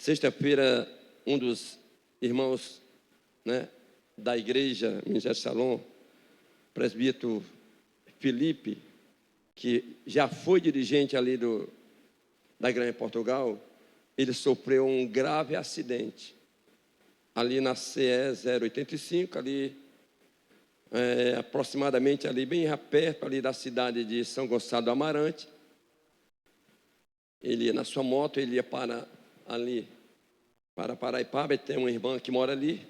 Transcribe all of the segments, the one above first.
Sexta-feira, um dos irmãos, né, da igreja Ministério Shalom, presbítero Felipe, que já foi dirigente ali da Grande Portugal, ele sofreu um grave acidente ali na CE 085, ali aproximadamente ali bem perto ali da cidade de São Gonçalo do Amarante. Ele ia na sua moto, ele ia para ali para Paraipaba, ele tem uma irmã que mora ali.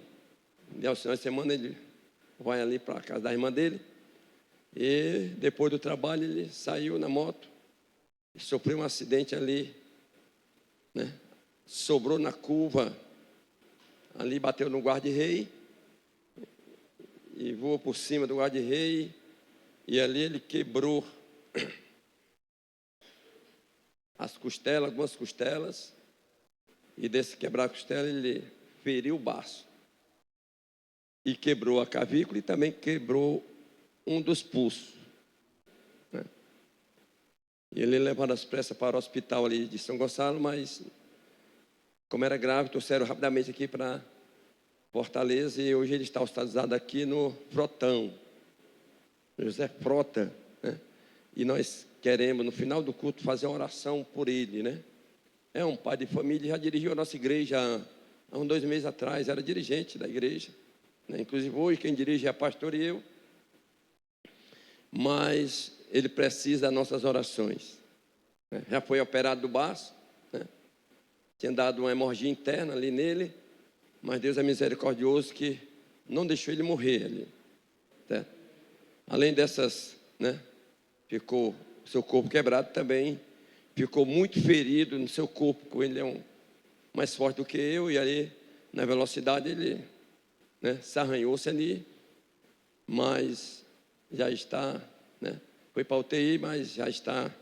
No final de semana ele vai ali para a casa da irmã dele. E depois do trabalho ele saiu na moto e sofreu um acidente ali, né? Sobrou na curva, ali bateu no guarda-rei e voou por cima do guarda-rei, e ali ele quebrou as costelas, algumas costelas, e desse quebrar a costela ele feriu o baço e quebrou a clavícula e também quebrou um dos pulsos, né? E ele levado às pressas para o hospital ali de São Gonçalo, mas como era grave, trouxeram rapidamente aqui para Fortaleza, e hoje ele está hospitalizado aqui no Frotão, José Frota, né? E nós queremos, no final do culto, fazer uma oração por ele, né? É um pai de família, já dirigiu a nossa igreja há uns 2 meses atrás, era dirigente da igreja, né? Inclusive hoje quem dirige é a pastora e eu, mas ele precisa das nossas orações, né? Já foi operado do baço, né? Tinha dado uma hemorragia interna ali nele, mas Deus é misericordioso que não deixou ele morrer ali, tá? Além dessas, né, ficou seu corpo quebrado, também ficou muito ferido no seu corpo. Ele é mais forte do que eu, e ali na velocidade ele, né, se arranhou-se ali, mas já está, né, foi para a UTI, mas já está,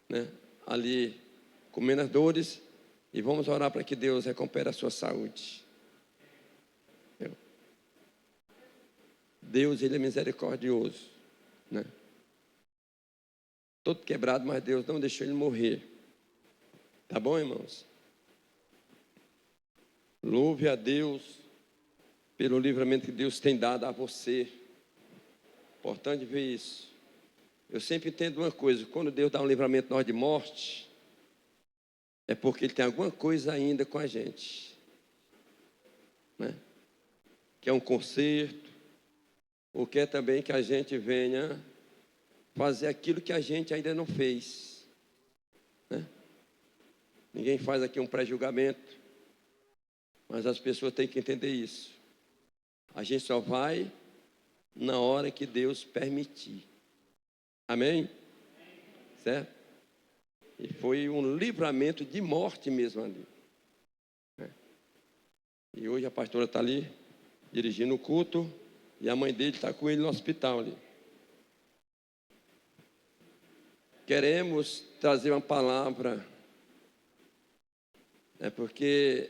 né, ali com menos dores, e vamos orar para que Deus recupere a sua saúde. Deus, ele é misericordioso, né? Todo quebrado, mas Deus não deixou ele morrer. Tá bom, irmãos? Louve a Deus pelo livramento que Deus tem dado a você. Importante ver isso. Eu sempre entendo uma coisa: quando Deus dá um livramento nós de morte, é porque Ele tem alguma coisa ainda com a gente, né? Que é um conserto, ou quer também que a gente venha fazer aquilo que a gente ainda não fez, né? Ninguém faz aqui um pré-julgamento, mas as pessoas têm que entender isso. A gente só vai na hora que Deus permitir. Amém? Certo? E foi um livramento de morte mesmo ali, né? E hoje a pastora está ali dirigindo o culto, e a mãe dele está com ele no hospital ali. Queremos trazer uma palavra, porque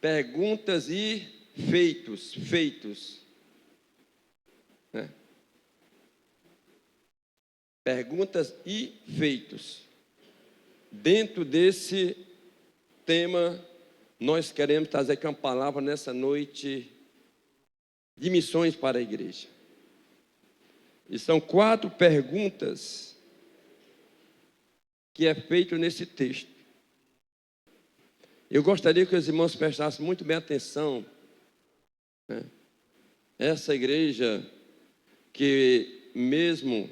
perguntas e feitos, né? Perguntas e feitos. Dentro desse tema, nós queremos trazer aqui uma palavra nessa noite de missões para a igreja. E são 4 perguntas que é feito nesse texto. Eu gostaria que os irmãos prestassem muito bem atenção, né? Essa igreja que mesmo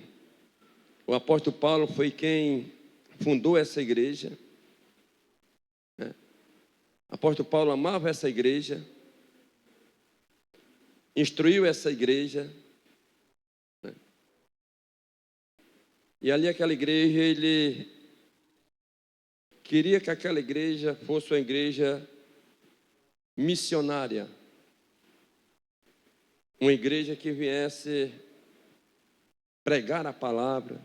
o apóstolo Paulo foi quem fundou essa igreja, né? O apóstolo Paulo amava essa igreja, instruiu essa igreja, né? E ali aquela igreja, ele queria que aquela igreja fosse uma igreja missionária, uma igreja que viesse pregar a palavra,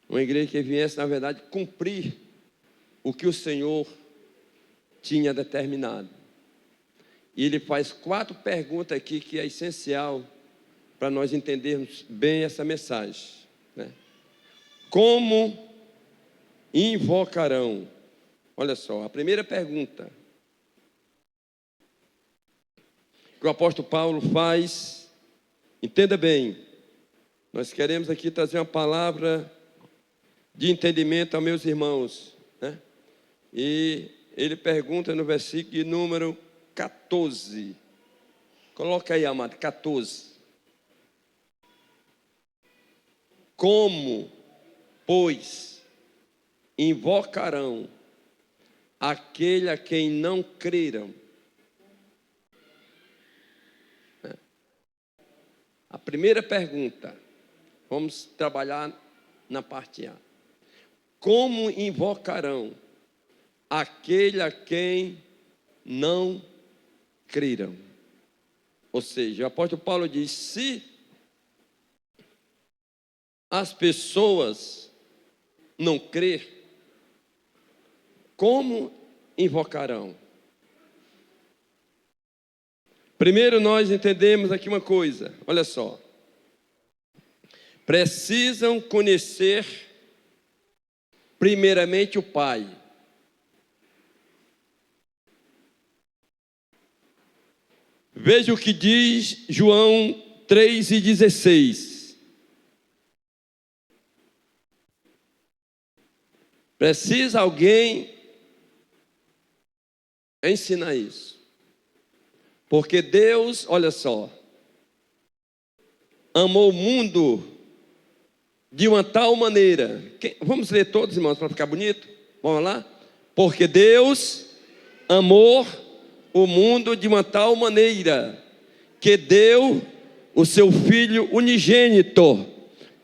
uma igreja que viesse, na verdade, cumprir o que o Senhor tinha determinado. E ele faz 4 perguntas aqui que é essencial para nós entendermos bem essa mensagem, né? Como invocarão? Olha só, a primeira pergunta que o apóstolo Paulo faz, entenda bem, nós queremos aqui trazer uma palavra de entendimento aos meus irmãos, né? E ele pergunta no versículo de número 14. Coloca aí, amado, 14. Como, pois, invocarão aquele a quem não creram? A primeira pergunta, vamos trabalhar na parte A. Como invocarão aquele a quem não creram? Ou seja, o apóstolo Paulo diz: se as pessoas não crer, como invocarão? Primeiro nós entendemos aqui uma coisa, olha só. Precisam conhecer primeiramente o Pai. Veja o que diz João 3,16. Precisa alguém ensinar isso. Porque Deus, olha só, amou o mundo de uma tal maneira. Vamos ler todos, irmãos, para ficar bonito? Vamos lá? Porque Deus amou o mundo de uma tal maneira que deu o seu Filho unigênito,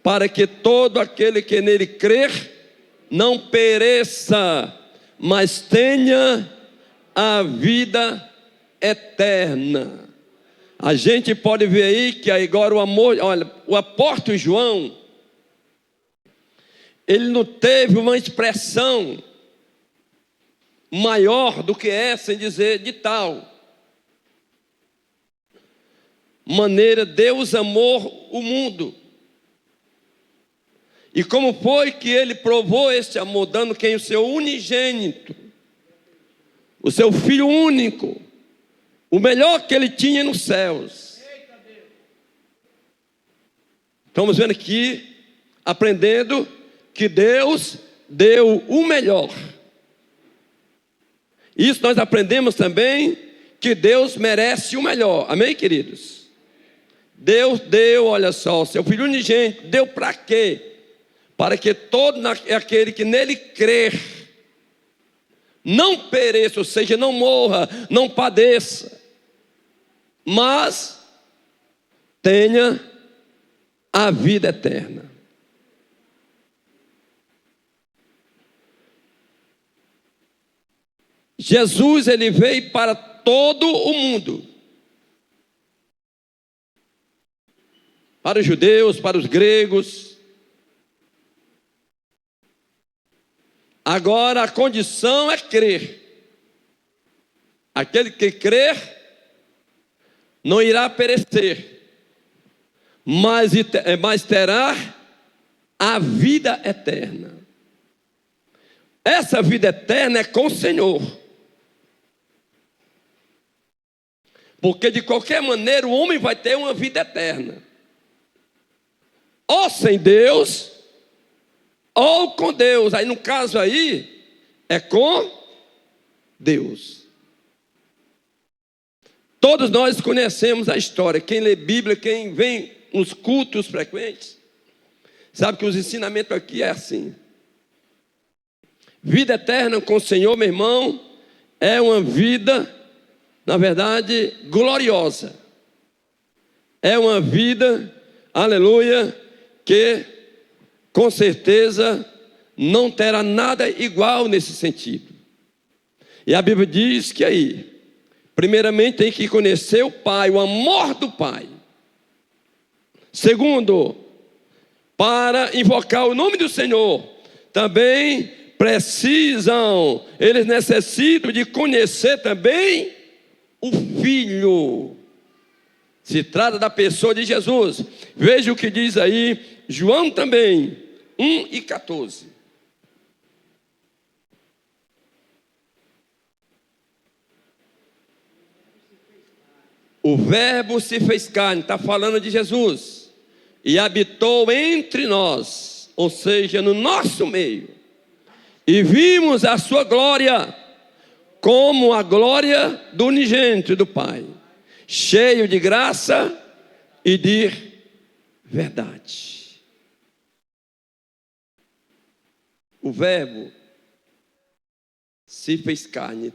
para que todo aquele que nele crer não pereça, mas tenha a vida eterna. A gente pode ver aí que agora o amor, olha, o apóstolo João, ele não teve uma expressão maior do que essa em dizer de tal maneira Deus amou o mundo. E como foi que ele provou esse amor, dando quem? O seu unigênito, o seu Filho único, o melhor que ele tinha nos céus. Estamos vendo aqui, aprendendo que Deus deu o melhor. Isso nós aprendemos também, que Deus merece o melhor. Amém, queridos? Deus deu, olha só, seu Filho unigênito, deu para quê? Para que todo aquele que nele crer não pereça, ou seja, não morra, não padeça, mas tenha a vida eterna. Jesus, ele veio para todo o mundo, para os judeus, para os gregos. Agora a condição é crer. Aquele que crer não irá perecer, mas terá a vida eterna. Essa vida eterna é com o Senhor. Porque de qualquer maneira o homem vai ter uma vida eterna. Ou sem Deus, ou com Deus. Aí no caso aí, é com Deus. Todos nós conhecemos a história. Quem lê Bíblia, quem vem nos cultos frequentes, sabe que os ensinamentos aqui é assim. Vida eterna com o Senhor, meu irmão, é uma vida, na verdade, gloriosa. É uma vida, aleluia, que com certeza não terá nada igual nesse sentido. E a Bíblia diz que aí, primeiramente tem que conhecer o Pai, o amor do Pai. Segundo, para invocar o nome do Senhor, também precisam, eles necessitam de conhecer também o Filho. Se trata da pessoa de Jesus. Veja o que diz aí João também, 1:14. O Verbo se fez carne, está falando de Jesus, e habitou entre nós, ou seja, no nosso meio, e vimos a sua glória, como a glória do unigênito do Pai, cheio de graça e de verdade. O Verbo se fez carne.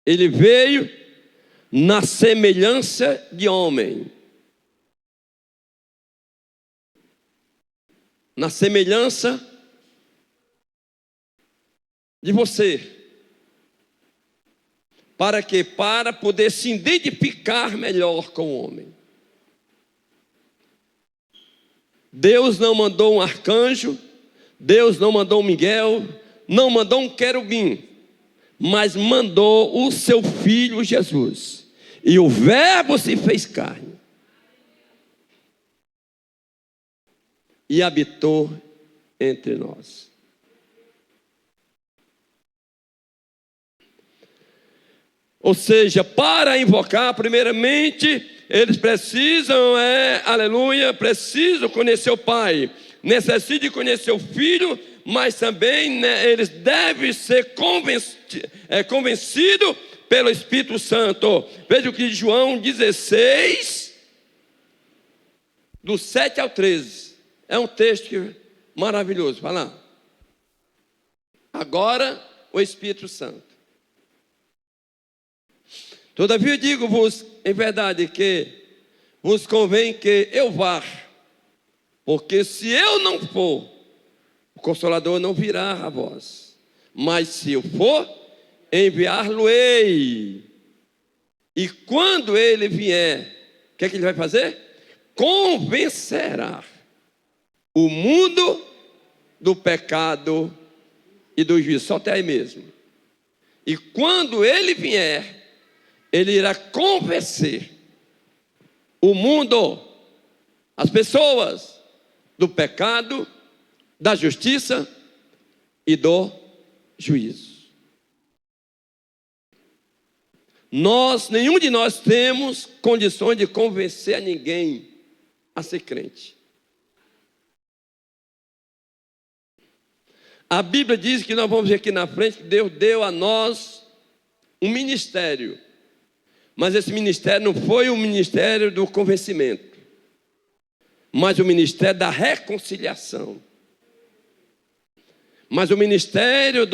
Ele veio na semelhança de homem. Na semelhança de você. Para quê? Para poder se identificar melhor com o homem. Deus não mandou um arcanjo, Deus não mandou um Miguel, não mandou um querubim, mas mandou o seu Filho Jesus. E o Verbo se fez carne e habitou entre nós. Ou seja, para invocar, primeiramente, eles precisam, aleluia, precisam conhecer o Pai, necessitam conhecer o Filho, mas também, né, eles devem ser convencidos pelo Espírito Santo. Veja o que João 16, do 7 ao 13. É um texto maravilhoso. Vai lá. Agora, o Espírito Santo. Todavia digo-vos em verdade que vos convém que eu vá, porque se eu não for, o Consolador não virá a vós. Mas se eu for, enviar-lo-ei. E quando ele vier, o que é que ele vai fazer? Convencerá o mundo do pecado e do juízo. Só até aí mesmo. E quando ele vier, ele irá convencer o mundo, as pessoas, do pecado, da justiça e do juízo. Nenhum de nós temos condições de convencer a ninguém a ser crente. A Bíblia diz que nós vamos ver aqui na frente que Deus deu a nós um ministério. Mas esse ministério não foi o ministério do convencimento, mas o ministério da reconciliação. Mas o ministério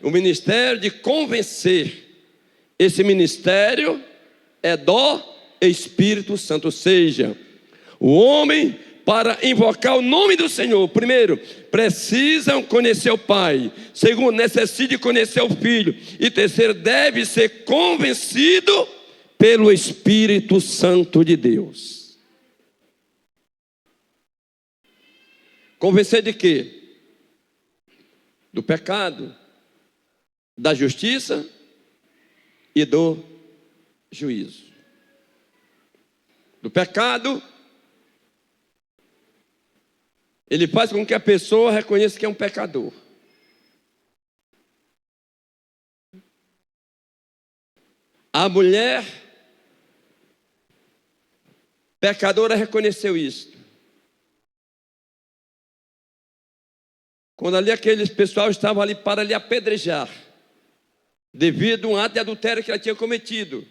o ministério de convencer, esse ministério é do Espírito Santo. Ou seja, o homem, para invocar o nome do Senhor, primeiro, precisam conhecer o Pai. Segundo, necessita conhecer o Filho. E terceiro, deve ser convencido pelo Espírito Santo de Deus. Convencer de quê? Do pecado, da justiça e do juízo. Do pecado, ele faz com que a pessoa reconheça que é um pecador. A mulher pecadora reconheceu isso. Quando ali aqueles pessoal estavam ali para lhe apedrejar, devido a um ato de adultério que ela tinha cometido.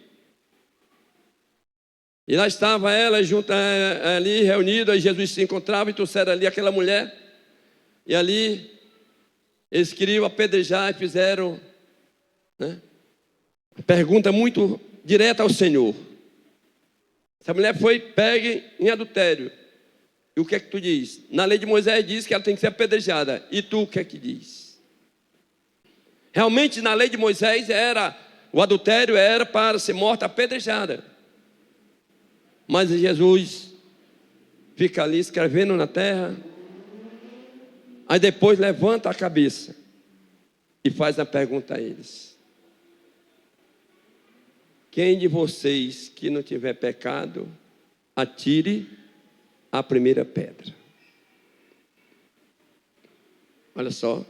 E lá estava ela junto ali reunida, e Jesus se encontrava e trouxeram ali aquela mulher. E ali eles queriam apedrejar e fizeram, né, pergunta muito direta ao Senhor. Essa mulher foi pega em adultério. E o que é que tu diz? Na lei de Moisés diz que ela tem que ser apedrejada. E tu o que é que diz? Realmente na lei de Moisés o adultério era para ser morta apedrejada. Mas Jesus fica ali escrevendo na terra. Aí depois levanta a cabeça e faz a pergunta a eles: quem de vocês que não tiver pecado, atire a primeira pedra. Olha só.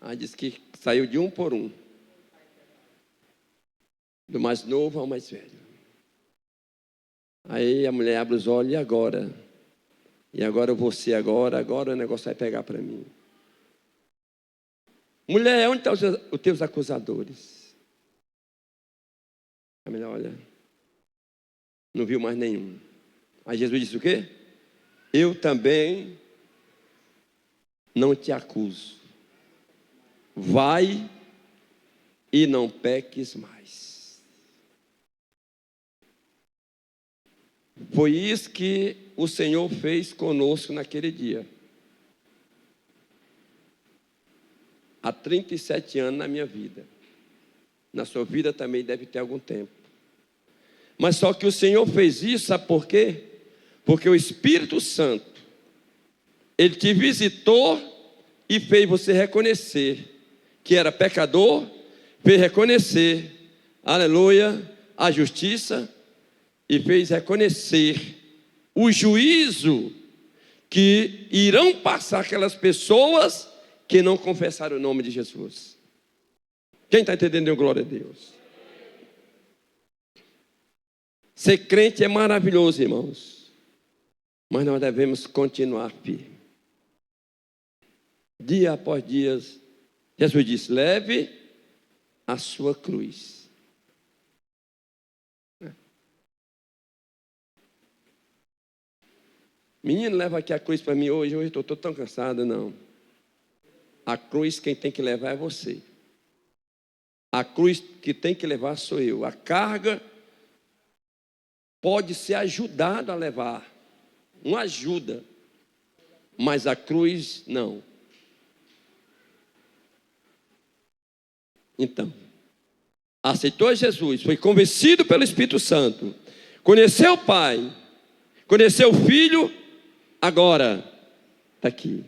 Aí diz que saiu de um por um. do mais novo ao mais velho. Aí a mulher abre os olhos, e agora? E agora você, agora o negócio vai pegar para mim. Mulher, onde estão os teus acusadores? A mulher olha, não viu mais nenhum. Aí Jesus disse o quê? Eu também não te acuso. Vai e não peques mais. Foi isso que o Senhor fez conosco naquele dia. Há 37 anos na minha vida. Na sua vida também deve ter algum tempo. Mas só que o Senhor fez isso, sabe por quê? Porque o Espírito Santo, Ele te visitou e fez você reconhecer que era pecador, fez reconhecer, aleluia, a justiça, e fez reconhecer o juízo que irão passar aquelas pessoas que não confessaram o nome de Jesus. Quem está entendendo? Glória a Deus. Ser crente é maravilhoso, irmãos, mas nós devemos continuar firme. Dia após dia, Jesus disse, leve a sua cruz. Menino, leva aqui a cruz para mim hoje eu estou tão cansado, não. A cruz quem tem que levar é você. A cruz que tem que levar sou eu. A carga pode ser ajudado a levar, uma ajuda, mas a cruz não. Então, aceitou Jesus, foi convencido pelo Espírito Santo, conheceu o Pai, conheceu o Filho, agora está aqui.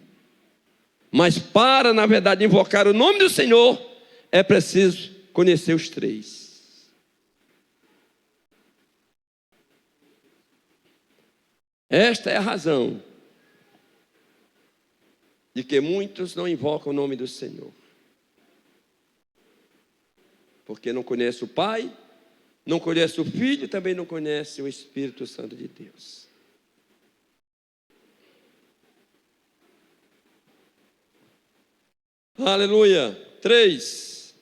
Mas para, na verdade, invocar o nome do Senhor, é preciso conhecer os três. Esta é a razão de que muitos não invocam o nome do Senhor. Porque não conhece o Pai, não conhece o Filho, também não conhece o Espírito Santo de Deus. Aleluia. 3.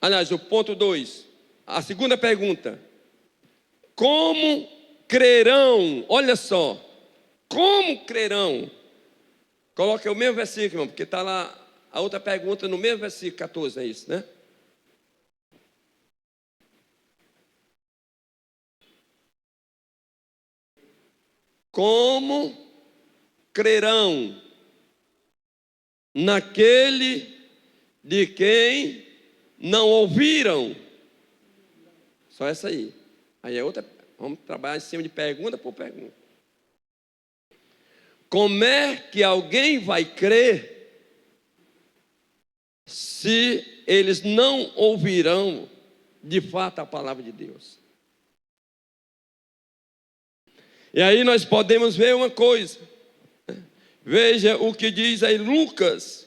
Aliás, o ponto 2. A segunda pergunta. Como crerão? Olha só. Como crerão? Coloca o mesmo versículo, irmão, porque está lá a outra pergunta no mesmo versículo 14, é isso, né? Como crerão naquele de quem não ouviram? Só essa aí. Aí é outra. Vamos trabalhar em cima de pergunta por pergunta. Como é que alguém vai crer se eles não ouvirão de fato a palavra de Deus? E aí nós podemos ver uma coisa. Veja o que diz aí Lucas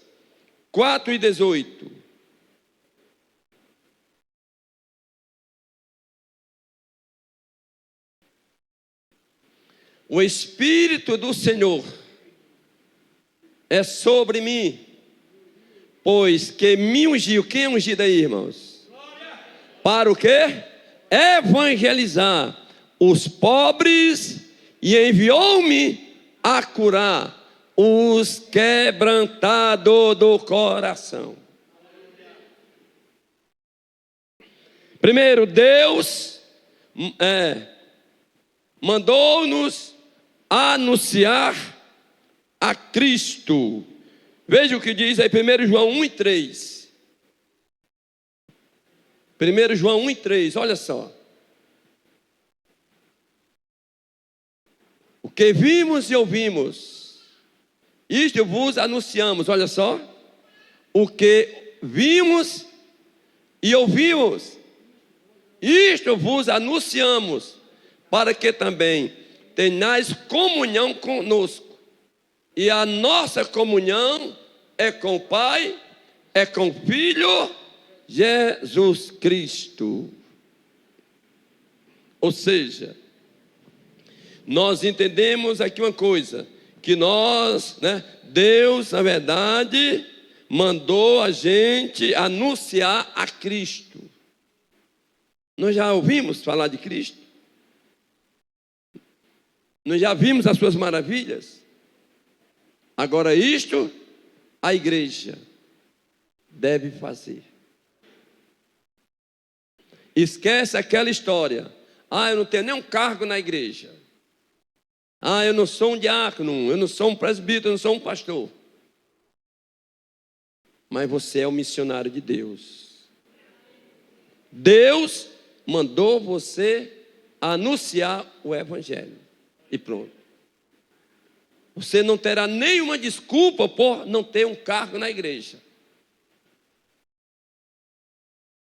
4:18. O Espírito do Senhor é sobre mim, pois que me ungiu. Quem é ungido aí, irmãos? Para o quê? Evangelizar os pobres, e enviou-me a curar os quebrantados do coração. Primeiro, Deus mandou-nos anunciar a Cristo. Veja o que diz aí 1 João 1:3. 1 João 1:3, olha só. O que vimos e ouvimos, isto vos anunciamos, olha só. O que vimos e ouvimos, isto vos anunciamos, para que também tenhais comunhão conosco. E a nossa comunhão é com o Pai, é com o Filho, Jesus Cristo. Ou seja, nós entendemos aqui uma coisa, que nós, Deus, na verdade, mandou a gente anunciar a Cristo. Nós já ouvimos falar de Cristo? Nós já vimos as suas maravilhas? Agora isto, a igreja deve fazer. Esquece aquela história. Eu não tenho nenhum cargo na igreja. Eu não sou um diácono, eu não sou um presbítero, eu não sou um pastor. Mas você é o missionário de Deus. Deus mandou você anunciar o evangelho. E pronto. Você não terá nenhuma desculpa por não ter um cargo na igreja.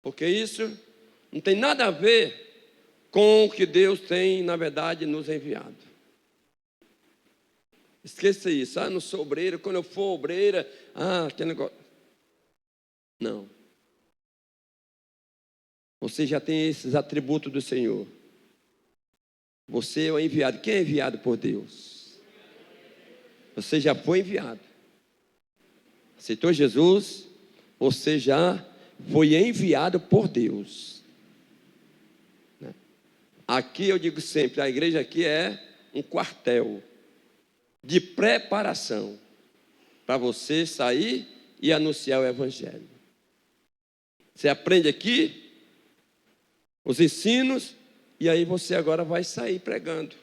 Porque isso não tem nada a ver com o que Deus tem, na verdade, nos enviado. Esqueça isso. Não sou obreira. Quando eu for obreira, aquele negócio. Não. Você já tem esses atributos do Senhor. Você é o enviado. Quem é enviado por Deus? Você já foi enviado. Aceitou Jesus? Você já foi enviado por Deus. Aqui eu digo sempre, a igreja aqui é um quartel de preparação para você sair e anunciar o evangelho. Você aprende aqui os ensinos e aí você agora vai sair pregando,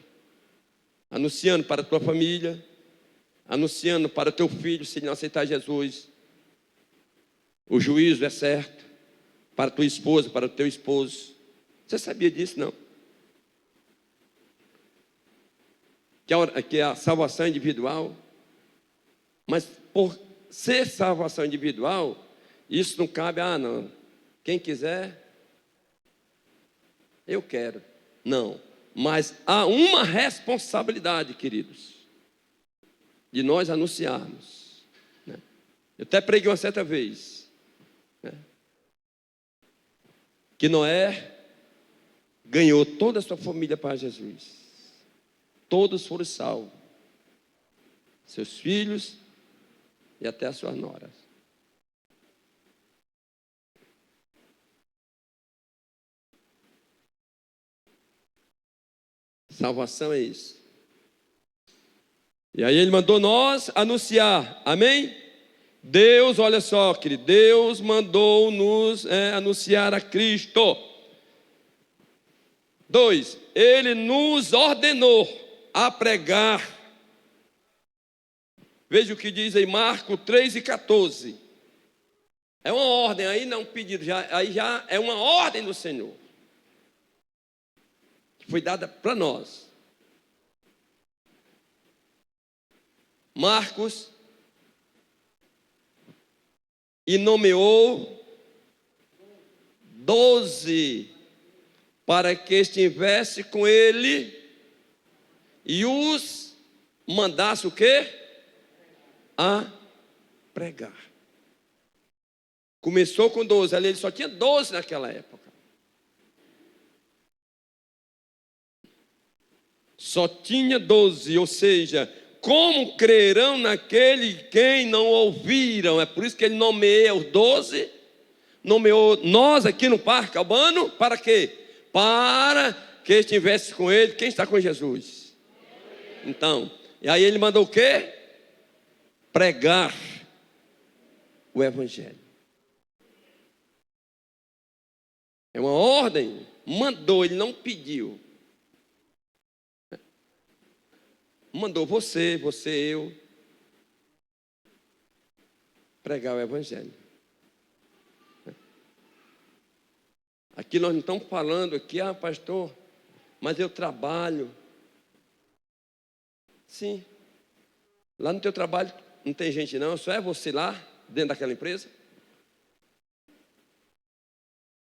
anunciando para a tua família, anunciando para o teu filho, se ele não aceitar Jesus. O juízo é certo para a tua esposa, para o teu esposo. Você sabia disso, não? Que é a salvação individual. Mas por ser salvação individual, isso não cabe, não. Quem quiser, eu quero. Não. Mas há uma responsabilidade, queridos, de nós anunciarmos. Eu até preguei uma certa vez, que Noé ganhou toda a sua família para Jesus. Todos foram salvos. Seus filhos e até as suas noras. Salvação é isso. E aí ele mandou nós anunciar. Amém? Deus, olha só, querido. Deus mandou nos anunciar a Cristo. 2. Ele nos ordenou a pregar. Veja o que diz em Marcos 3:14. É uma ordem, aí não é um pedido, aí já é uma ordem do Senhor, que foi dada para nós. Marcos, e nomeou 12 para que estivesse com ele e os mandasse o quê? A pregar. Começou com 12, ali ele só tinha 12 naquela época. Só tinha 12, ou seja, como crerão naquele quem não ouviram? É por isso que ele nomeia os 12, nomeou nós aqui no Parque Albano, para quê? Para que estivesse com ele. Quem está com Jesus? Então, e aí ele mandou o quê? Pregar o evangelho. É uma ordem, mandou, ele não pediu. Mandou você, eu, pregar o evangelho. Aqui nós não estamos falando aqui, pastor, mas eu trabalho. Sim. Lá no teu trabalho não tem gente não, só é você lá, dentro daquela empresa.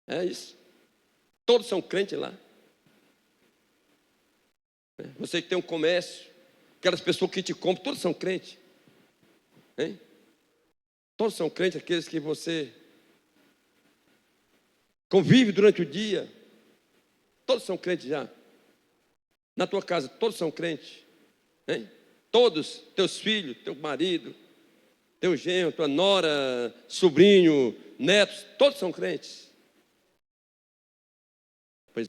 É isso. Todos são crentes lá. Você que tem um comércio, Aquelas pessoas que te compram, todos são crentes. Hein? Todos são crentes, aqueles que você convive durante o dia. Todos são crentes já. Na tua casa, todos são crentes. Hein? Todos, teus filhos, teu marido, teu genro, tua nora, sobrinho, netos, todos são crentes. Pois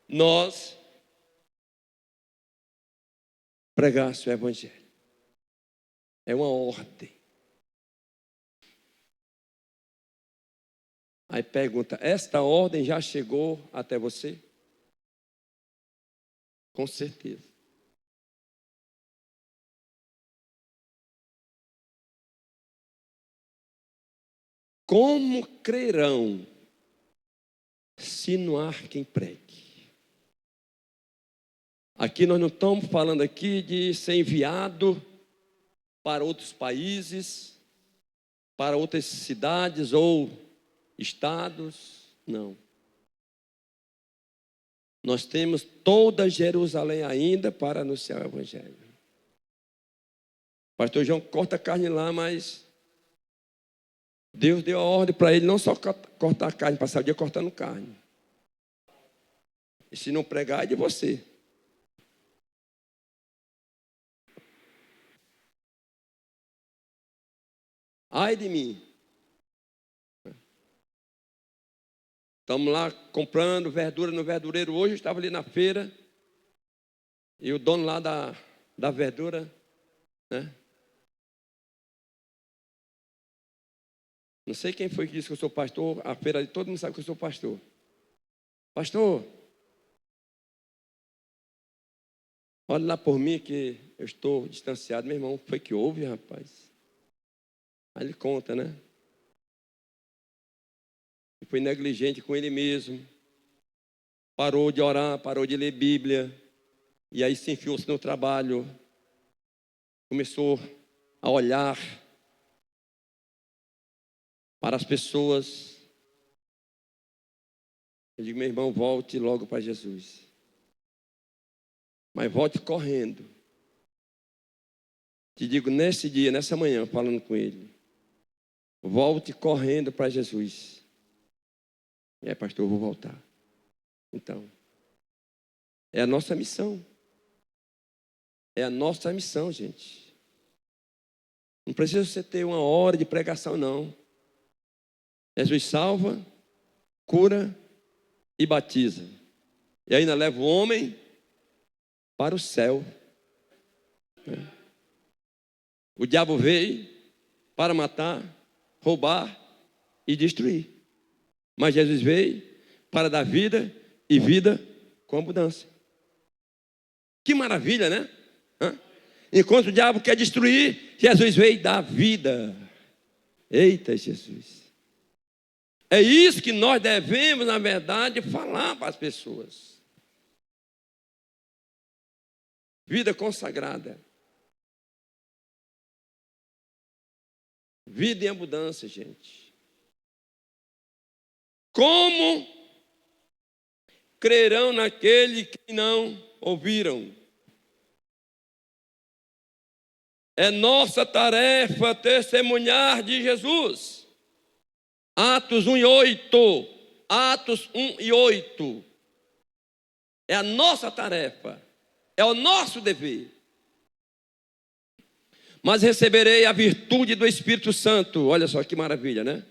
nós pregasse o evangelho. É uma ordem. Aí pergunta, esta ordem já chegou até você? Com certeza. Como crerão se não há quem pregue? Aqui nós não estamos falando aqui de ser enviado para outros países, para outras cidades ou estados, não. Nós temos toda Jerusalém ainda para anunciar o evangelho. Pastor João corta a carne lá, mas Deus deu a ordem para ele não só cortar a carne, passar o dia cortando carne. E se não pregar, é de você. Ai de mim. Estamos lá comprando verdura no verdureiro. Hoje eu estava ali na feira. E o dono lá da verdura, né? Não sei quem foi que disse que eu sou pastor. A feira ali, todo mundo sabe que eu sou pastor. Pastor, olha lá por mim que eu estou distanciado. Meu irmão, foi que houve, rapaz? Aí ele conta, né? Foi negligente com ele mesmo. Parou de orar, parou de ler Bíblia. E aí se enfiou-se no trabalho. Começou a olhar para as pessoas. Eu digo, meu irmão, volte logo para Jesus. Mas volte correndo. Te digo, nesse dia, nessa manhã, falando com ele. Volte correndo para Jesus. E aí, pastor, eu vou voltar. Então, é a nossa missão. É a nossa missão, gente. Não precisa você ter uma hora de pregação, não. Jesus salva, cura e batiza. E ainda leva o homem para o céu. O diabo veio para matar, roubar e destruir. Mas Jesus veio para dar vida e vida com abundância. Que maravilha, né? Enquanto o diabo quer destruir, Jesus veio dar vida. Eita, Jesus. É isso que nós devemos, na verdade, falar para as pessoas. Vida consagrada. Vida em abundância, gente. Como crerão naquele que não ouviram? É nossa tarefa testemunhar de Jesus. Atos 1 e 8. Atos 1 e 8. É a nossa tarefa. É o nosso dever. Mas receberei a virtude do Espírito Santo. Olha só que maravilha, né?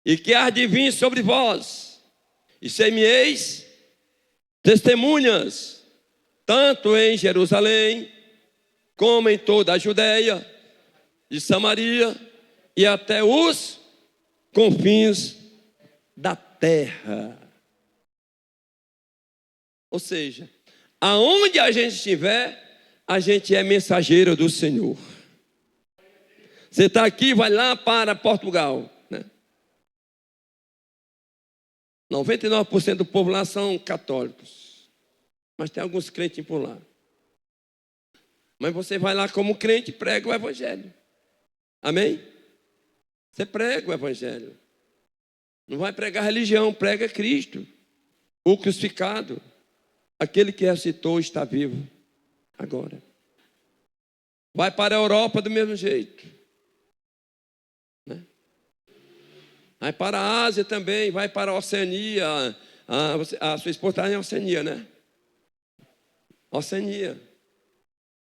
E que há de vir sobre vós. E ser-me-eis testemunhas. Tanto em Jerusalém, como em toda a Judeia, de Samaria e até os confins da terra. Ou seja, aonde a gente estiver, a gente é mensageiro do Senhor. Você está aqui, vai lá para Portugal, né? 99% do povo lá são católicos, mas tem alguns crentes por lá. Mas você vai lá como crente e prega o evangelho. Amém? Você prega o evangelho. Não vai pregar religião, prega Cristo, o crucificado. Aquele que ressuscitou está vivo agora. Vai para a Europa do mesmo jeito, né? Vai para a Ásia também, vai para a Oceania. A sua esposa está em Oceania, né? Oceania,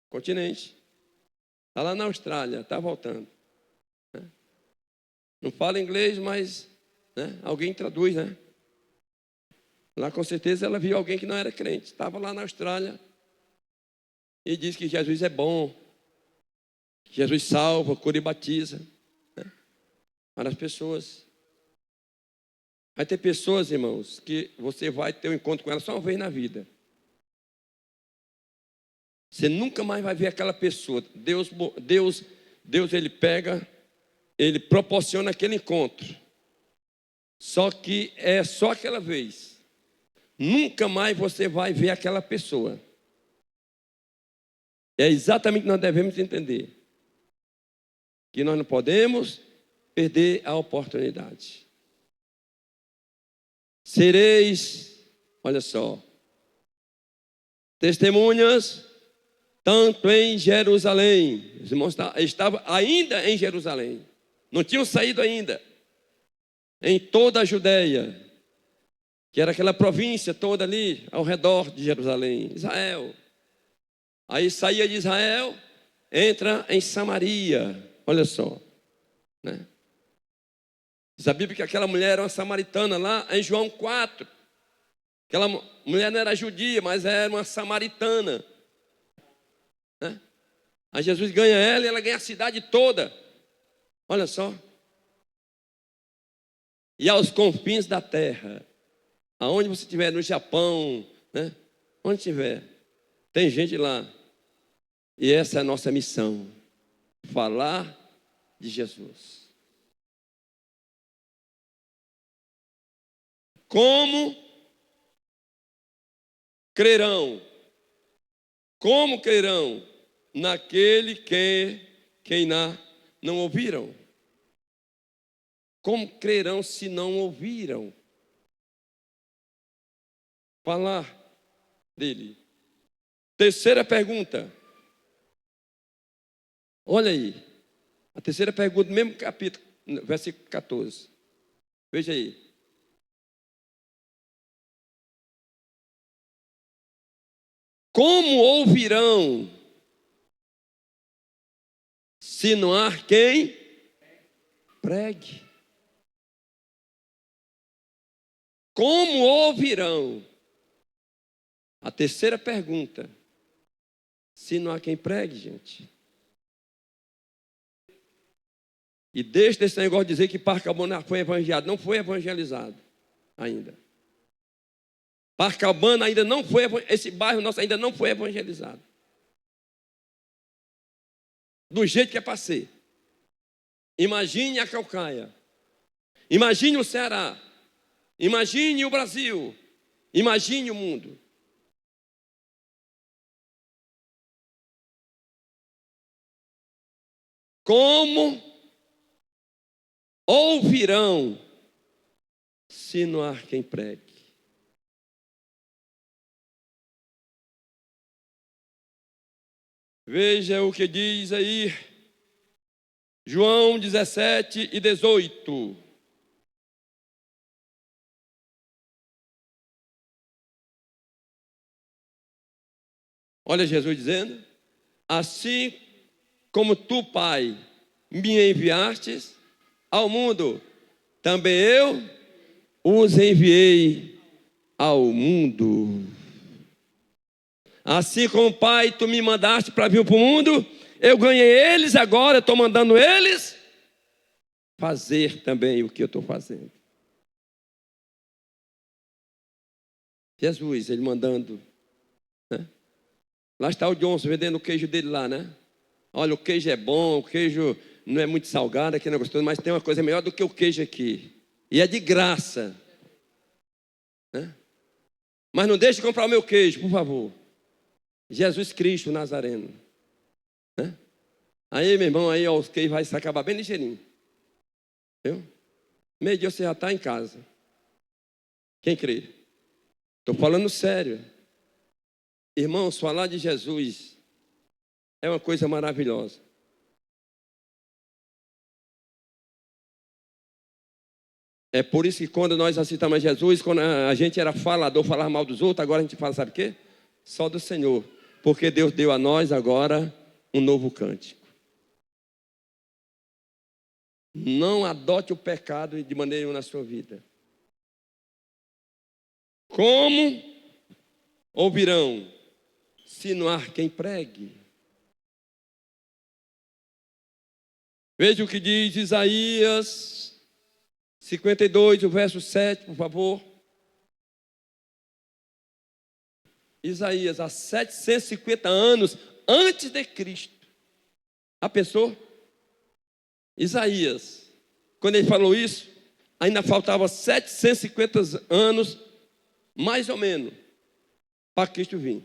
continente. Está lá na Austrália, está voltando, né? Não fala inglês, mas, né, alguém traduz, né? Lá com certeza ela viu alguém que não era crente. Estava lá na Austrália e disse que Jesus é bom, que Jesus salva, cura e batiza, né, para as pessoas. Vai ter pessoas, irmãos, que você vai ter um encontro com elas só uma vez na vida. Você nunca mais vai ver aquela pessoa. Deus ele pega, ele proporciona aquele encontro. Só que é só aquela vez. Nunca mais você vai ver aquela pessoa. É exatamente o que nós devemos entender. Que nós não podemos perder a oportunidade. Sereis, olha só, testemunhas, tanto em Jerusalém. Os irmãos estavam ainda em Jerusalém. Não tinham saído ainda. Em toda a Judéia, que era aquela província toda ali, ao redor de Jerusalém, Israel. Aí saía de Israel, entra em Samaria. Olha só, né? Diz a Bíblia que aquela mulher era uma samaritana lá em João 4. Aquela mulher não era judia, mas era uma samaritana, né? Aí Jesus ganha ela e ela ganha a cidade toda. Olha só. E aos confins da terra, aonde você estiver, no Japão, né? Onde estiver, tem gente lá. E essa é a nossa missão, falar de Jesus. Como crerão? Como crerão naquele quem não ouviram? Como crerão se não ouviram falar dele? Terceira pergunta. Olha aí. A terceira pergunta, no mesmo capítulo, versículo 14. Veja aí. Como ouvirão se não há quem pregue? Como ouvirão? A terceira pergunta. Se não há quem pregue, gente. E deixa esse negócio de dizer que Parcabana foi evangelizado. Não foi evangelizado ainda. Parcabana ainda não foi, esse bairro nosso ainda não foi evangelizado. Do jeito que é para ser. Imagine a Caucaia. Imagine o Ceará. Imagine o Brasil. Imagine o mundo. Como ouvirão se não há quem pregue? Veja o que diz aí João 17 e 18. Olha Jesus dizendo: assim como tu, Pai, me enviastes ao mundo, também eu os enviei ao mundo. Assim como, Pai, tu me mandaste para vir para o mundo, eu ganhei eles, agora estou mandando eles fazer também o que eu estou fazendo. Jesus, ele mandando, né? Lá está o Johnson vendendo o queijo dele lá, né? Olha, o queijo é bom, o queijo não é muito salgado, aqui não é gostoso, mas tem uma coisa melhor do que o queijo aqui. E é de graça, né? Mas não deixe de comprar o meu queijo, por favor. Jesus Cristo Nazareno, né? Aí, meu irmão, aí ó, os queijos vai se acabar bem ligeirinho, viu? Meio-dia você já está em casa. Quem crê? Estou falando sério. Irmãos, falar de Jesus é uma coisa maravilhosa. É por isso que quando nós aceitamos Jesus, quando a gente era falador, falava mal dos outros, agora a gente fala, sabe o quê? Só do Senhor. Porque Deus deu a nós agora um novo cântico. Não adote o pecado de maneira nenhuma na sua vida. Como ouvirão, se não há quem pregue? Veja o que diz Isaías 52, o verso 7, por favor. Isaías, há 750 anos antes de Cristo. A pessoa? Isaías, quando ele falou isso, ainda faltava 750 anos, mais ou menos, para Cristo vir.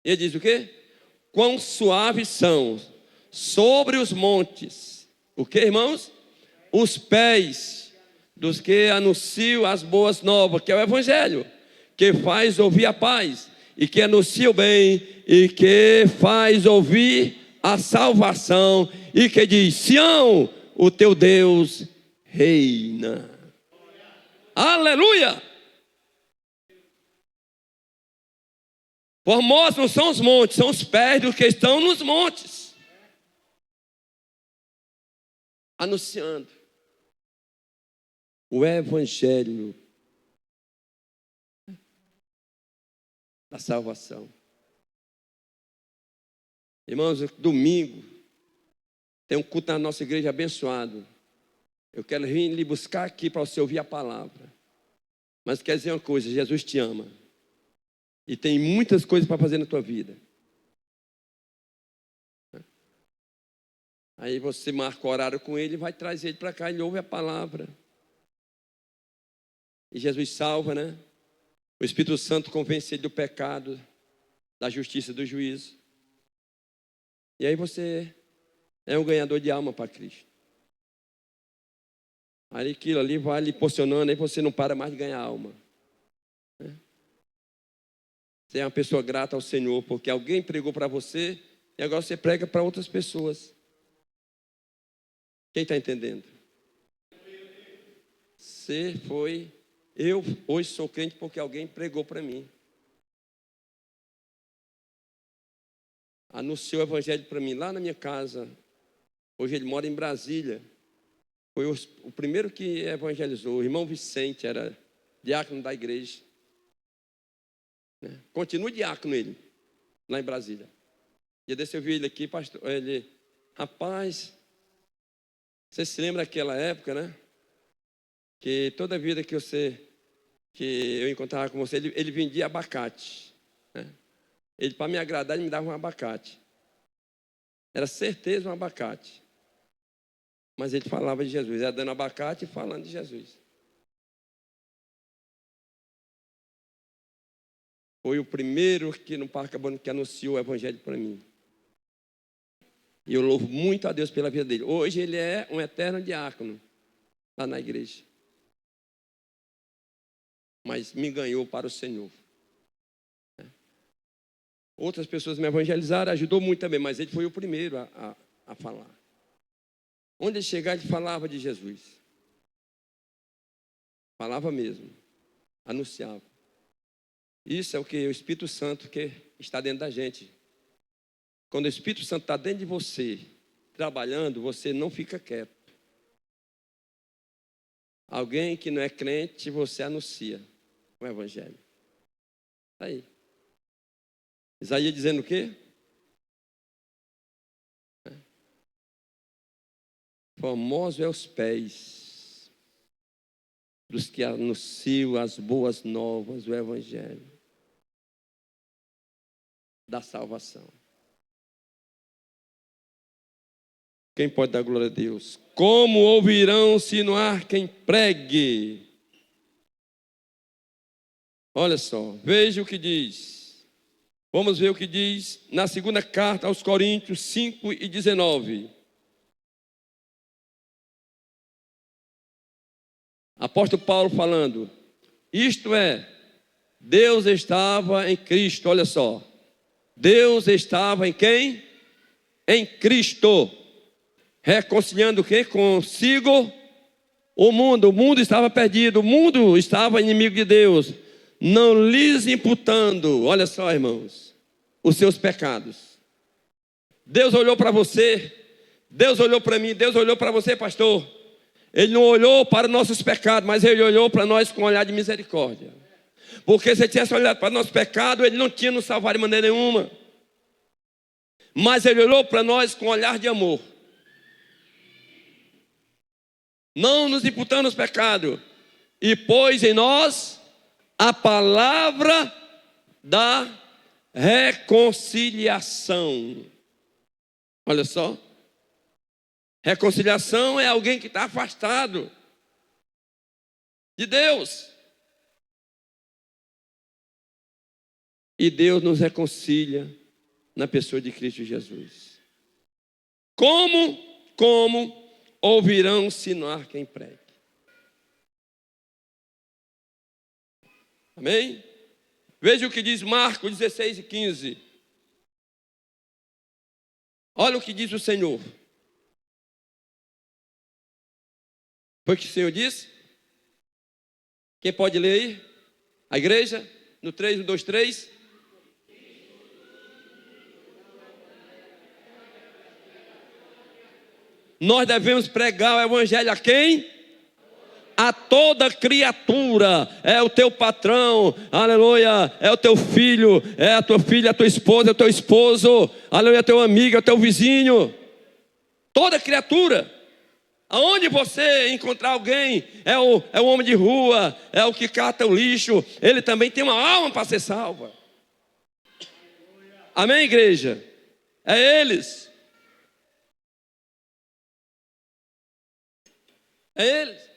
Ele diz o quê? Quão suaves são sobre os montes. O que, irmãos? Os pés dos que anunciam as boas novas, que é o Evangelho, que faz ouvir a paz, e que anuncia o bem, e que faz ouvir a salvação, e que diz: Sião, o teu Deus reina. Aleluia! Formosos não são os montes, são os pés dos que estão nos montes, anunciando o Evangelho da salvação. Irmãos, domingo tem um culto na nossa igreja abençoado. Eu quero vir lhe buscar aqui para você ouvir a palavra. Mas quer dizer uma coisa: Jesus te ama. E tem muitas coisas para fazer na tua vida. Aí você marca o horário com ele, vai trazer ele para cá, ele ouve a palavra. E Jesus salva, né? O Espírito Santo convence ele do pecado, da justiça, do juízo. E aí você é um ganhador de alma para Cristo. Aí aquilo ali vai lhe posicionando, aí você não para mais de ganhar alma. Você é uma pessoa grata ao Senhor, porque alguém pregou para você e agora você prega para outras pessoas. Quem está entendendo? Eu hoje sou crente porque alguém pregou para mim. Anunciou o Evangelho para mim lá na minha casa. Hoje ele mora em Brasília. Foi o primeiro que evangelizou. O irmão Vicente era diácono da igreja. Continua diácono ele, lá em Brasília. E desse eu vi ele aqui, pastor. Ele, rapaz, você se lembra daquela época, né? Que toda vida que eu encontrava com você, ele vendia abacate. Né? Ele, para me agradar, ele me dava um abacate. Era certeza um abacate. Mas ele falava de Jesus, era dando abacate e falando de Jesus. Foi o primeiro que no Parque Abano que anunciou o Evangelho para mim. E eu louvo muito a Deus pela vida dele. Hoje ele é um eterno diácono lá na igreja. Mas me ganhou para o Senhor. Outras pessoas me evangelizaram, ajudou muito também, mas ele foi o primeiro a falar. Onde ele chegava, ele falava de Jesus. Falava mesmo. Anunciava. Isso é o que o Espírito Santo que está dentro da gente. Quando o Espírito Santo está dentro de você, trabalhando, você não fica quieto. Alguém que não é crente, você anuncia o Evangelho. Está aí. Isaías dizendo o quê? Formosos é os pés dos que anunciam as boas novas do Evangelho da salvação. Quem pode dar glória a Deus? Como ouvirão se não há quem pregue? Olha só, veja o que diz. Vamos ver o que diz na segunda carta aos Coríntios 5:19. Apóstolo Paulo falando, isto é, Deus estava em Cristo, olha só. Deus estava em quem? Em Cristo. Reconciliando o quê? Consigo o mundo estava perdido, o mundo estava inimigo de Deus, não lhes imputando, olha só, irmãos, os seus pecados. Deus olhou para você, Deus olhou para mim, Deus olhou para você, pastor. Ele não olhou para nossos pecados, mas Ele olhou para nós com um olhar de misericórdia. Porque se Ele tivesse olhado para nosso pecado, Ele não tinha nos salvado de maneira nenhuma. Mas Ele olhou para nós com um olhar de amor, não nos imputando os pecados, e pôs em nós a palavra da reconciliação. Olha só, reconciliação é alguém que está afastado de Deus, e Deus nos reconcilia na pessoa de Cristo Jesus. Como ouvirão se não há quem pregue? Amém? Veja o que diz Marcos 16:15. Olha o que diz o Senhor. Foi o que o Senhor disse? Quem pode ler aí? A igreja? No 3, no 2, 3. Nós devemos pregar o evangelho a quem? A toda criatura. É o teu patrão, aleluia, é o teu filho, é a tua filha, a tua esposa, é o teu esposo, aleluia, é teu amigo, é o teu vizinho. Toda criatura. Aonde você encontrar alguém, é o homem de rua, é o que cata o lixo, ele também tem uma alma para ser salva. Amém, igreja? É eles. É eles.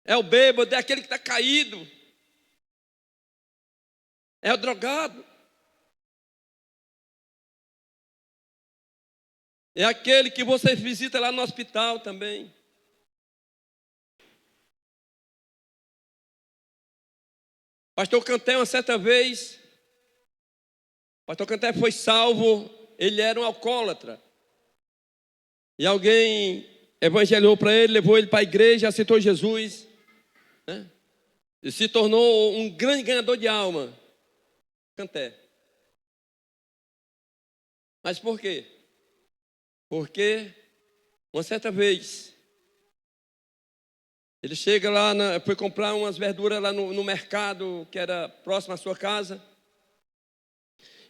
É o bêbado, é aquele que está caído. É o drogado. É aquele que você visita lá no hospital também. Pastor Canté, uma certa vez, Pastor Canté foi salvo, ele era um alcoólatra. E alguém evangelizou para ele, levou ele para a igreja, aceitou Jesus, né? E se tornou um grande ganhador de alma. Canté. Mas por quê? Porque uma certa vez ele chega lá, foi comprar umas verduras lá no mercado que era próximo à sua casa.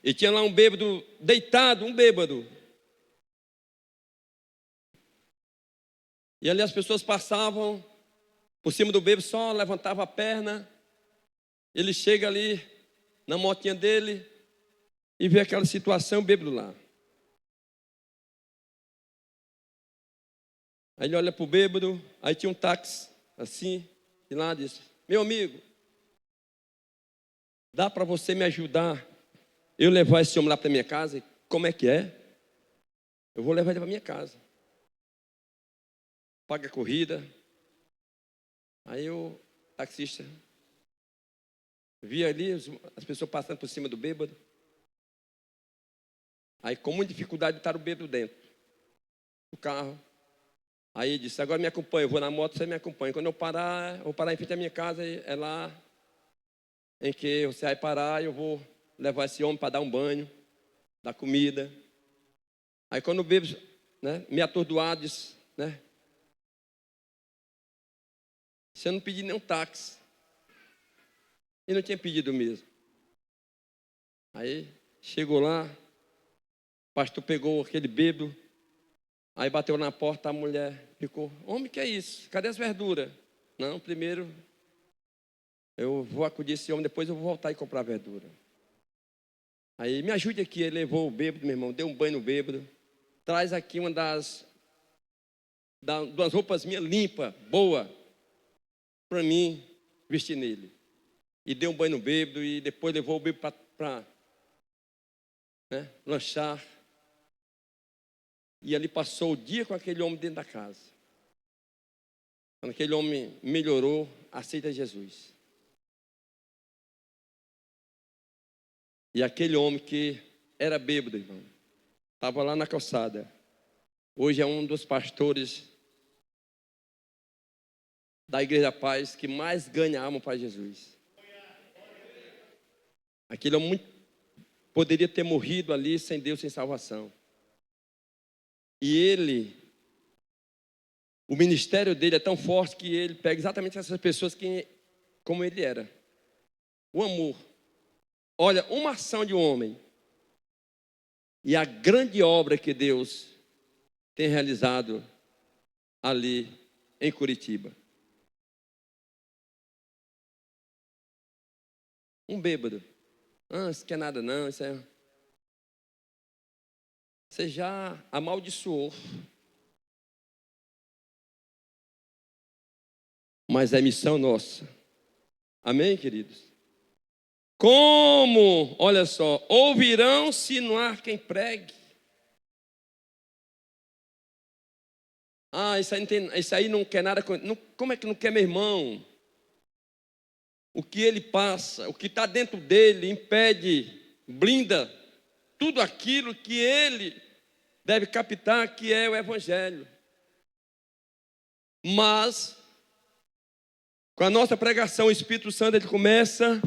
E tinha lá um bêbado deitado, um bêbado. E ali as pessoas passavam por cima do bêbado, só levantava a perna. Ele chega ali na motinha dele e vê aquela situação, o bêbado lá. Aí ele olha para o bêbado, aí tinha um táxi assim, e lá disse, meu amigo, dá para você me ajudar eu levar esse homem lá para minha casa? Como é que é? Eu vou levar ele para minha casa. Paga a corrida. Aí o taxista via ali as pessoas passando por cima do bêbado. Aí com muita dificuldade botaram o bêbado dentro do carro. Aí ele disse, agora me acompanha, eu vou na moto, você me acompanha. Quando eu parar, eu vou parar em frente à minha casa, é lá em que você vai parar, eu vou levar esse homem para dar um banho, dar comida. Aí quando o bêbado, né, me atordoado, disse, né, você não pediu nem um táxi. E não tinha pedido mesmo. Aí chegou lá, o pastor pegou aquele bêbado, aí bateu na porta, a mulher ficou, homem, que é isso? Cadê as verduras? Não, primeiro eu vou acudir esse homem, depois eu vou voltar e comprar verdura. Aí me ajude aqui, ele levou o bêbado, meu irmão, deu um banho no bêbado, traz aqui uma das roupas minhas limpas, boa, para mim vestir nele. E deu um banho no bêbado e depois levou o bêbado para lanchar. E ali passou o dia com aquele homem dentro da casa. Quando aquele homem melhorou, aceita Jesus. E aquele homem que era bêbado, irmão, estava lá na calçada. Hoje é um dos pastores da Igreja Paz que mais ganha alma para Jesus. Aquele homem poderia ter morrido ali sem Deus, sem salvação. E ele, o ministério dele é tão forte que ele pega exatamente essas pessoas como ele era. O amor. Olha, uma ação de um homem e a grande obra que Deus tem realizado ali em Curitiba. Um bêbado. Isso quer nada não, isso é... Você já amaldiçoou. Mas é missão nossa. Amém, queridos? Como, olha só, ouvirão se não há quem pregue? Isso aí não quer nada. Como é que não quer, meu irmão? O que ele passa, o que está dentro dele, impede, blinda tudo aquilo que ele deve captar, que é o Evangelho. Mas, com a nossa pregação, o Espírito Santo ele começa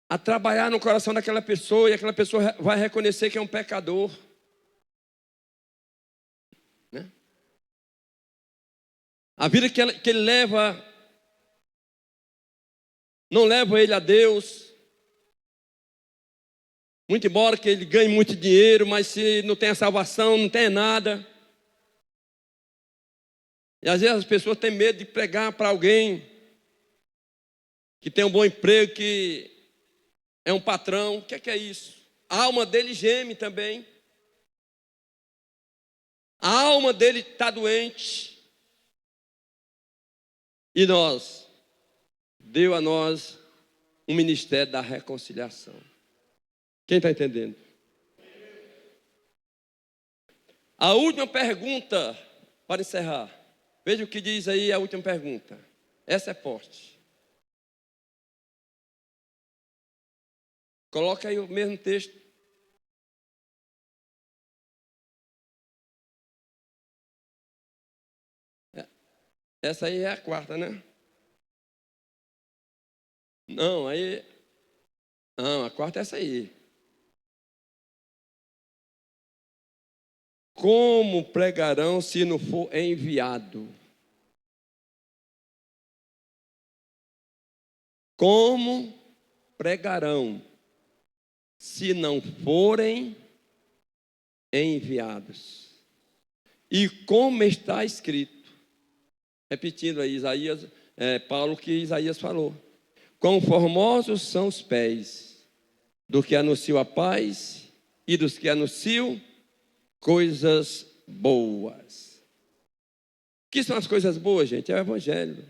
a trabalhar no coração daquela pessoa, e aquela pessoa vai reconhecer que é um pecador. Né? A vida que ele leva, não leva ele a Deus. Muito embora que ele ganhe muito dinheiro, mas se não tem a salvação, não tem nada. E às vezes as pessoas têm medo de pregar para alguém que tem um bom emprego, que é um patrão. O que é isso? A alma dele geme também. A alma dele está doente. E deu a nós um ministério da reconciliação. Quem está entendendo? A última pergunta, para encerrar. Veja o que diz aí a última pergunta. Essa é forte. Coloca aí o mesmo texto. Essa aí é a quarta, né? Não, a quarta é essa aí. Como pregarão se não for enviado? Como pregarão se não forem enviados? E como está escrito, repetindo aí Paulo que Isaías falou: quão formosos são os pés do que anunciam a paz e dos que anunciam coisas boas. O que são as coisas boas, gente? É o Evangelho.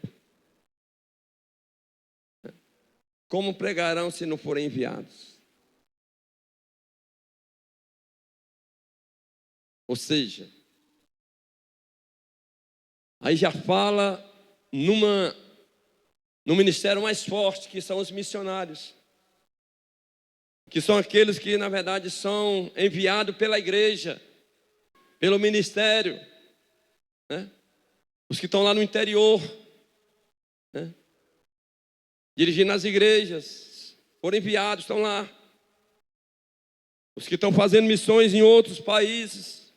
Como pregarão se não forem enviados? Ou seja, aí já fala no ministério mais forte, que são os missionários, que são aqueles que na verdade são enviados pela igreja, pelo ministério, né? Os que estão lá no interior, né? Dirigindo as igrejas, foram enviados, estão lá. Os que estão fazendo missões em outros países.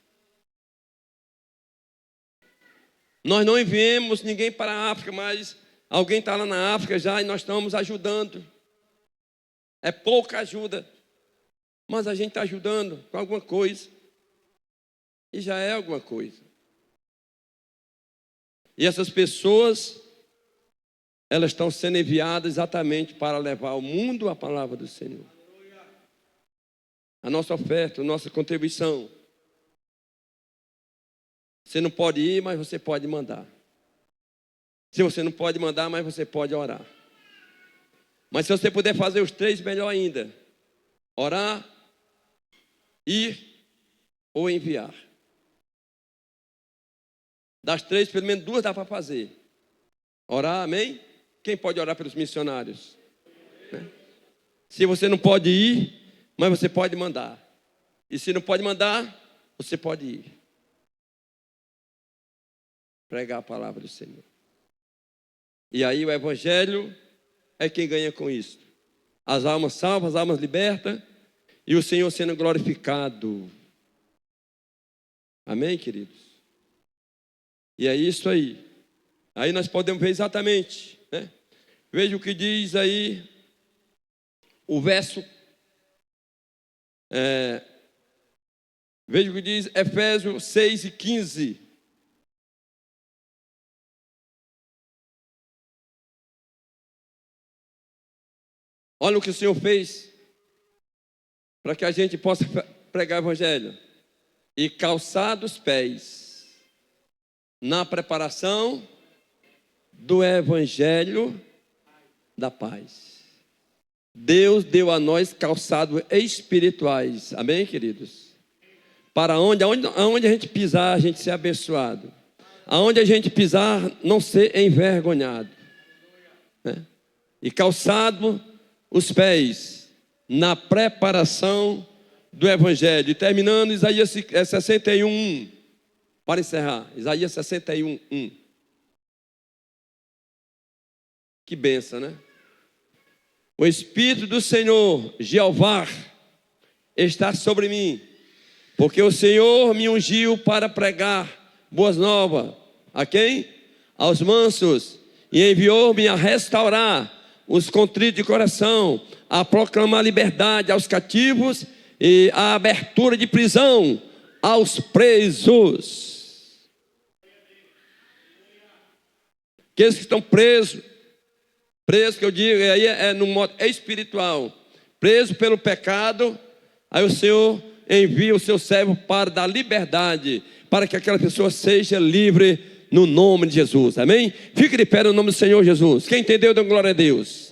Nós não enviamos ninguém para a África, mas alguém está lá na África já e nós estamos ajudando. É pouca ajuda, mas a gente está ajudando com alguma coisa. E já é alguma coisa. E essas pessoas, elas estão sendo enviadas exatamente para levar ao mundo a palavra do Senhor. A nossa oferta, a nossa contribuição. Você não pode ir, mas você pode mandar. Se você não pode mandar, mas você pode orar. Mas se você puder fazer os três, melhor ainda. Orar, ir ou enviar. Das 3, pelo menos 2 dá para fazer. Orar, amém? Quem pode orar pelos missionários? Né? Se você não pode ir, mas você pode mandar. E se não pode mandar, você pode ir. Pregar a palavra do Senhor. E aí o evangelho é quem ganha com isso. As almas salvas, as almas libertas e o Senhor sendo glorificado. Amém, queridos? E é isso aí. Aí nós podemos ver exatamente, né? Veja o que diz aí o verso. Veja o que diz Efésios 6:15. Olha o que o Senhor fez para que a gente possa pregar o evangelho. E calçar os pés na preparação do evangelho da paz. Deus deu a nós calçados espirituais. Amém, queridos? Para aonde a gente pisar, a gente ser abençoado. Aonde a gente pisar, não ser envergonhado. Né? E calçado os pés na preparação do evangelho. E terminando Isaías 61:1. Para encerrar, Isaías 61:1. Que benção, né? O Espírito do Senhor, Jeová, está sobre mim, porque o Senhor me ungiu para pregar boas novas. A quem? Aos mansos. E enviou-me a restaurar os contritos de coração, a proclamar liberdade aos cativos e a abertura de prisão aos presos. Aqueles que estão presos que eu digo, aí no modo espiritual, preso pelo pecado, aí o Senhor envia o seu servo para dar liberdade, para que aquela pessoa seja livre no nome de Jesus, amém? Fique de pé no nome do Senhor Jesus. Quem entendeu, dê glória a Deus.